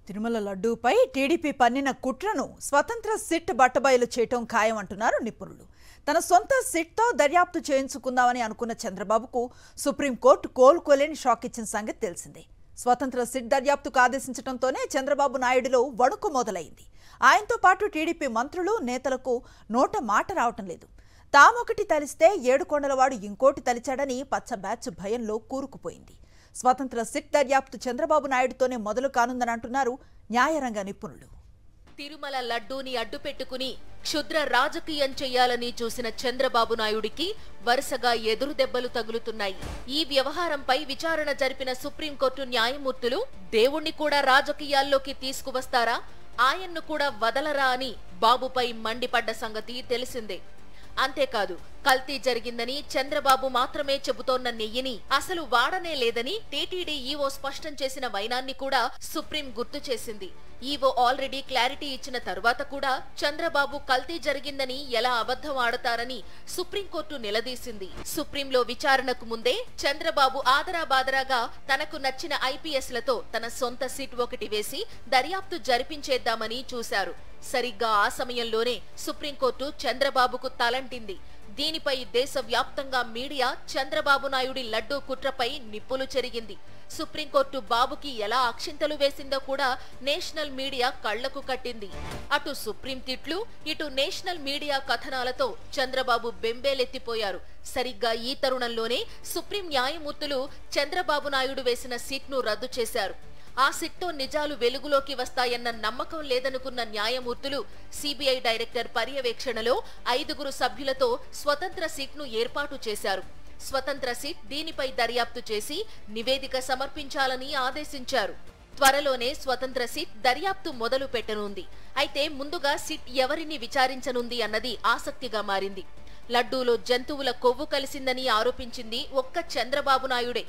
Tirumala లడ్డూపై TDP పన్నిన కుట్రను స్వతంత్ర SIT బట్టబయలు చేయటం ఖాయం అంటున్నారు నిపుణులు. తన సొంత సిట్తో దర్యాప్తు చేయించుకుందామని అనుకున్న చంద్రబాబుకు సుప్రీంకోర్టు కోలుకోలేని షాక్ ఇచ్చిన సంగతి తెలిసిందే. స్వతంత్ర సిట్ దర్యాప్తుకు ఆదేశించడంతోనే చంద్రబాబు నాయుడులో వణుకు మొదలైంది. ఆయనతో పాటు టీడీపీ మంత్రులు, నేతలకు నోట మాట రావటం లేదు. తామొకటి తలిస్తే ఏడుకొండలవాడు ఇంకోటి తలిచాడని పచ్చ బ్యాచ్ భయంలో కూరుకుపోయింది. స్వతంత్ర సిట్ దర్యాప్తు చంద్రబాబు నాయుడుతోనే మొదలు కానుందని అంటున్నారు న్యాయరంగ నిపుణులు. తిరుమల లడ్డూని అడ్డుపెట్టుకుని క్షుద్ర రాజకీయం చేయాలని చూసిన చంద్రబాబు నాయుడికి వరుసగా ఎదురు దెబ్బలు తగులుతున్నాయి. ఈ వ్యవహారంపై విచారణ జరిపిన సుప్రీంకోర్టు న్యాయమూర్తులు దేవుణ్ణి కూడా రాజకీయాల్లోకి తీసుకువస్తారా, ఆయన్ను కూడా వదలరా అని బాబుపై మండిపడ్డ సంగతి తెలిసిందే. అంతేకాదు, కల్తీ జరిగిందని చంద్రబాబు మాత్రమే చెబుతోన్న నెయ్యిని అసలు వాడనే లేదని టీటీడీ ఈవో స్పష్టం చేసిన వైనాన్ని కూడా సుప్రీం గుర్తు చేసింది. ఈవో ఆల్రెడీ క్లారిటీ ఇచ్చిన తరువాత కూడా చంద్రబాబు కల్తీ జరిగిందని ఎలా అబద్ధం ఆడతారని సుప్రీంకోర్టు నిలదీసింది. సుప్రీంలో విచారణకు ముందే చంద్రబాబు ఆదరాబాదరాగా తనకు నచ్చిన ఐపీఎస్లతో తన సొంత సీట్ ఒకటి వేసి దర్యాప్తు జరిపించేద్దామని చూశారు. సరిగ్గా ఆ సమయంలోనే సుప్రీంకోర్టు చంద్రబాబుకు తలంటింది. దీనిపై దేశవ్యాప్తంగా మీడియా చంద్రబాబు నాయుడి లడ్డూ కుట్రపై నిప్పులు చెరిగింది. సుప్రీంకోర్టు బాబుకి ఎలా అక్షింతలు వేసిందో కూడా నేషనల్ మీడియా కళ్లకు కట్టింది. అటు సుప్రీం తిట్లు, ఇటు నేషనల్ మీడియా కథనాలతో చంద్రబాబు బెంబేలెత్తిపోయారు. సరిగ్గా ఈ తరుణంలోనే సుప్రీం న్యాయమూర్తులు చంద్రబాబు నాయుడు వేసిన సీట్ను రద్దు చేశారు. ఆ సిట్తో నిజాలు వెలుగులోకి వస్తాయన్న నమ్మకం లేదనుకున్న న్యాయమూర్తులు సిబిఐ డైరెక్టర్ పర్యవేక్షణలో 5 సభ్యులతో స్వతంత్ర సీట్ను ఏర్పాటు చేశారు. స్వతంత్ర సీట్ దీనిపై దర్యాప్తు చేసి నివేదిక సమర్పించాలని ఆదేశించారు. త్వరలోనే స్వతంత్ర సీట్ దర్యాప్తు మొదలు పెట్టనుంది. అయితే ముందుగా సిట్ ఎవరిని విచారించనుంది అన్నది ఆసక్తిగా మారింది. లడ్డూలో జంతువుల కొవ్వు కలిసిందని ఆరోపించింది ఒక్క చంద్రబాబు నాయుడే.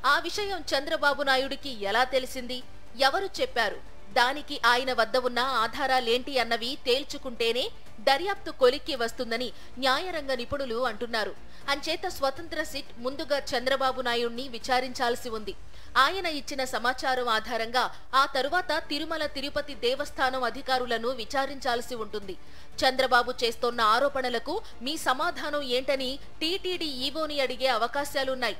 ఆ విషయం చంద్రబాబు నాయుడికి ఎలా తెలిసింది, ఎవరు చెప్పారు, దానికి ఆయన వద్ద ఉన్న ఆధారాలేంటి అన్నవి తేల్చుకుంటేనే దర్యాప్తు కొలిక్కి వస్తుందని న్యాయరంగ నిపుణులు అంటున్నారు. అంచేత స్వతంత్ర సిట్ ముందుగా చంద్రబాబు నాయుడిని విచారించాల్సి ఉంది. ఆయన ఇచ్చిన సమాచారం ఆధారంగా ఆ తరువాత తిరుమల తిరుపతి దేవస్థానం అధికారులను విచారించాల్సి ఉంటుంది. చంద్రబాబు చేస్తోన్న ఆరోపణలకు మీ సమాధానం ఏంటని టీటీడీ ఈవోని అడిగే అవకాశాలున్నాయి.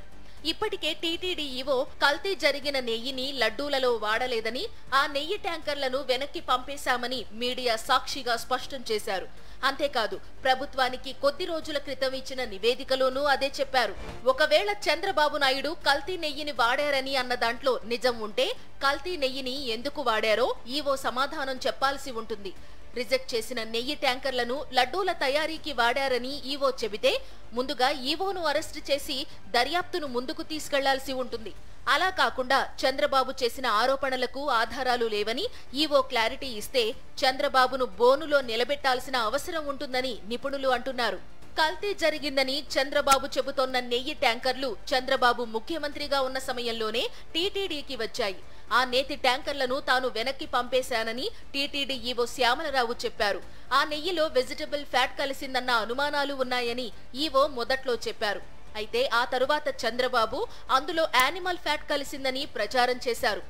ఇప్పటికే టీటీడీ ఈవో కల్తీ జరిగిన నెయ్యిని లడ్డూలలో వాడలేదని, ఆ నెయ్యి ట్యాంకర్లను వెనక్కి పంపేశామని మీడియా సాక్షిగా స్పష్టం చేశారు. అంతేకాదు, ప్రభుత్వానికి కొద్ది రోజుల క్రితం ఇచ్చిన నివేదికలోనూ అదే చెప్పారు. ఒకవేళ చంద్రబాబు నాయుడు కల్తీ నెయ్యిని వాడారని అన్న దాంట్లో నిజం ఉంటే కల్తీ నెయ్యిని ఎందుకు వాడారో ఈవో సమాధానం చెప్పాల్సి ఉంటుంది. రిజెక్ట్ చేసిన నెయ్యి ట్యాంకర్లను లడ్డూల తయారీకి వాడారని ఈవో చెబితే ముందుగా ఈవోను అరెస్టు చేసి దర్యాప్తును ముందుకు తీసుకెళ్లాల్సి ఉంటుంది. అలా కాకుండా చంద్రబాబు చేసిన ఆరోపణలకు ఆధారాలు లేవని ఈవో క్లారిటీ ఇస్తే చంద్రబాబును బోనులో నిలబెట్టాల్సిన అవసరం ఉంటుందని నిపుణులు అంటున్నారు. కల్తీ జరిగిందని చంద్రబాబు చెబుతోన్న నెయ్యి ట్యాంకర్లు చంద్రబాబు ముఖ్యమంత్రిగా ఉన్న సమయంలోనే టీటీడీకి వచ్చాయి. ఆ నేతి ట్యాంకర్లను తాను వెనక్కి పంపేశానని టీటీడీ ఈవో శ్యామలరావు చెప్పారు. ఆ నెయ్యిలో వెజిటబుల్ ఫ్యాట్ కలిసిందన్న అనుమానాలు ఉన్నాయని ఈవో మొదట్లో చెప్పారు. అయితే ఆ తరువాత చంద్రబాబు అందులో యానిమల్ ఫ్యాట్ కలిసిందని ప్రచారం చేశారు.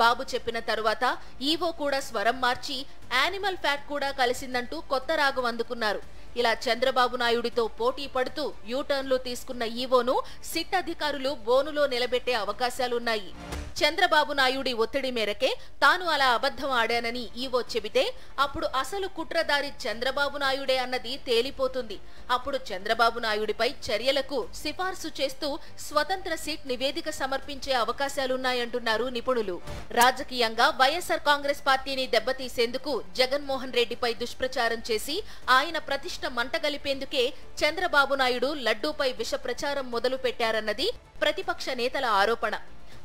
బాబు చెప్పిన తరువాత ఈవో కూడా స్వరం మార్చి యానిమల్ ఫ్యాట్ కూడా కలిసిందంటూ కొత్త రాగం అందుకున్నారు. ఇలా చంద్రబాబు నాయుడితో పోటీ పడుతూ యూటర్న్లు తీసుకున్న ఈవోను సిట్ అధికారులు బోనులో నిలబెట్టే అవకాశాలున్నాయి. చంద్రబాబు నాయుడి ఒత్తిడి మేరకే తాను అలా అబద్ధం ఆడానని ఈవో చెబితే అప్పుడు అసలు కుట్రదారి చంద్రబాబు నాయుడే అన్నది తేలిపోతుంది. అప్పుడు చంద్రబాబు నాయుడిపై చర్యలకు సిఫార్సు చేస్తూ స్వతంత్ర సీట్ నివేదిక సమర్పించే అవకాశాలున్నాయంటున్నారు నిపుణులు. రాజకీయంగా వైఎస్ఆర్ కాంగ్రెస్ పార్టీని దెబ్బతీసేందుకు జగన్మోహన్ రెడ్డిపై దుష్ప్రచారం చేసి ఆయన ప్రతిష్ట మంటగలిపేందుకే చంద్రబాబు నాయుడు లడ్డూపై విష ప్రచారం మొదలు పెట్టారన్నది ప్రతిపక్ష నేతల ఆరోపణ.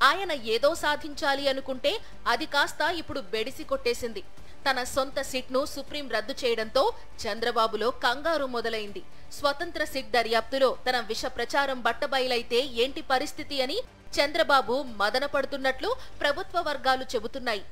ఆయన ఏదో సాధించాలి అనుకుంటే అది కాస్త ఇప్పుడు బెడిసి కొట్టేసింది. తన సొంత సీట్ను సుప్రీం రద్దు చేయడంతో చంద్రబాబులో కంగారు మొదలైంది. స్వతంత్ర సిట్ దర్యాప్తులో తన విష ప్రచారం బట్టబయలైతే ఏంటి పరిస్థితి అని చంద్రబాబు మదన పడుతున్నట్లు ప్రభుత్వ వర్గాలు చెబుతున్నాయి.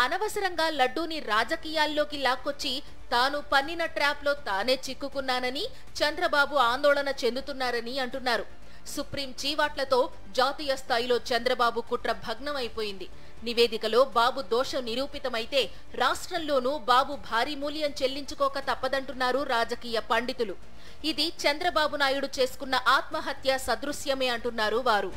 అనవసరంగా లడ్డూని రాజకీయాల్లోకి లాక్కొచ్చి తాను పన్నిన ట్రాప్లో తానే చిక్కుకున్నానని చంద్రబాబు ఆందోళన చెందుతున్నారని అంటున్నారు. సుప్రీం చీవాట్లతో జాతీయ స్థాయిలో చంద్రబాబు కుట్ర భగ్నమైపోయింది. నివేదికలో బాబు దోషం నిరూపితమైతే రాష్ట్రంలోనూ బాబు భారీ మూల్యం చెల్లించుకోక తప్పదంటున్నారు రాజకీయ పండితులు. ఇది చంద్రబాబు నాయుడు చేసుకున్న ఆత్మహత్య సదృశ్యమే అంటున్నారు వారు.